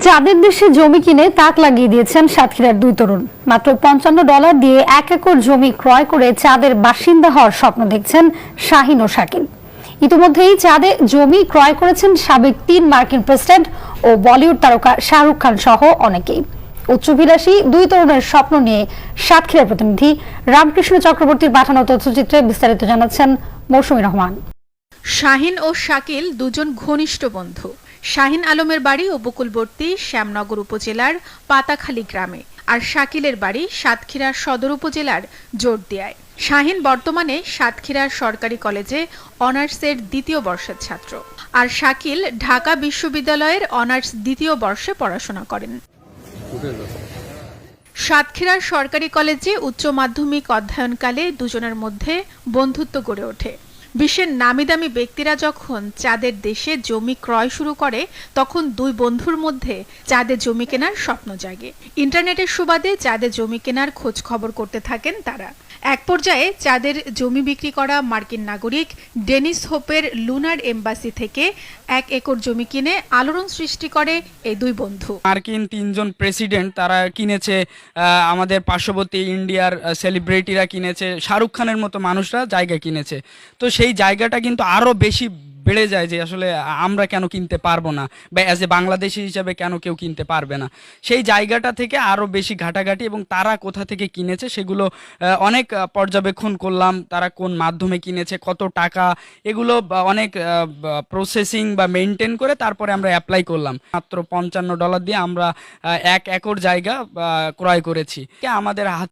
চাঁদের দেশে জমি কিনে তাক লাগিয়ে দিয়েছেন সাতক্ষীরার দুই তরুণ। মাত্র $55 দিয়ে 1 একর জমি ক্রয় করে চাঁদের বাসিন্দা হওয়ার স্বপ্ন দেখছেন শাহিন ও শাকিল। ইতিমধ্যেই চাঁদে জমি ক্রয় করেছেন সাবেক 3 মার্কিন প্রেসিডেন্ট ও বলিউড তারকা শাহরুখ খান সহ অনেকেই। উচ্চাভিলাষী দুই তরুণের স্বপ্ন নিয়ে সাতক্ষীরার প্রতিনিধি রামকৃষ্ণ চক্রবর্তীর পাঠানো তথ্যচিত্রে বিস্তারিত জানাচ্ছেন মৌসুমী রহমান। শাহিন ও শাকিল দুজন ঘনিষ্ঠ বন্ধু। শাহিন আলমের বাড়ি উপকূলবর্তী শ্যামনগর উপজেলার পাতাখালী গ্রামে, আর শাকিলের বাড়ি সাতক্ষীরা সদর উপজেলার জোরদিয়ায়। শাহিন বর্তমানে সাতক্ষীরার সরকারি কলেজে অনার্সের 2য় বর্ষের ছাত্র, আর শাকিল ঢাকা বিশ্ববিদ্যালয়ের অনার্স 2য় বর্ষে পড়াশোনা করেন। সাতক্ষীরার সরকারি কলেজে উচ্চ মাধ্যমিক অধ্যয়নকালে দুজনের মধ্যে বন্ধুত্ব গড়ে ওঠে। বিশ্বের নামিদামি ব্যক্তিরা যখন চাঁদের দেশে জমি ক্রয় শুরু করে, তখন দুই বন্ধুর মধ্যে চাঁদে জমি কেনার স্বপ্ন জাগে। ইন্টারনেটের সুবাদে চাঁদে জমি কেনার খোঁজ খবর করতে থাকেন তারা। এক পর্যায়ে চাঁদের জমি বিক্রি করা মার্কিন নাগরিক ডেনিস হোপের লুনার এম্বাসি থেকে 1 একর জমি কিনে আলোড়ন সৃষ্টি করে এই দুই বন্ধু। মার্কিন 3 জন প্রেসিডেন্ট তারা কিনেছে, আমাদের পার্শ্ববর্তী ইন্ডিয়ার সেলিব্রিটিরা কিনেছে, শাহরুখ খানের মতো মানুষরা জায়গা কিনেছে। তো সেই জায়গাটা কিন্তু আরও বেশি বেড়ে যায় যে আসলে আমরা কেন কিনতে পারবো না, বা অ্যাজ এ বাংলাদেশি হিসাবে কেন কেউ কিনতে পারবে না। সেই জায়গাটা থেকে আরও বেশি ঘাটাঘাটি এবং তারা কোথা থেকে কিনেছে সেগুলো অনেক পর্যবেক্ষণ করলাম। তারা কোন মাধ্যমে কিনেছে, কত টাকা, এগুলো অনেক প্রসেসিং বা মেনটেন করে তারপরে আমরা অ্যাপ্লাই করলাম। মাত্র $55 দিয়ে আমরা 1 একর জায়গা ক্রয় করেছি। আমাদের হাত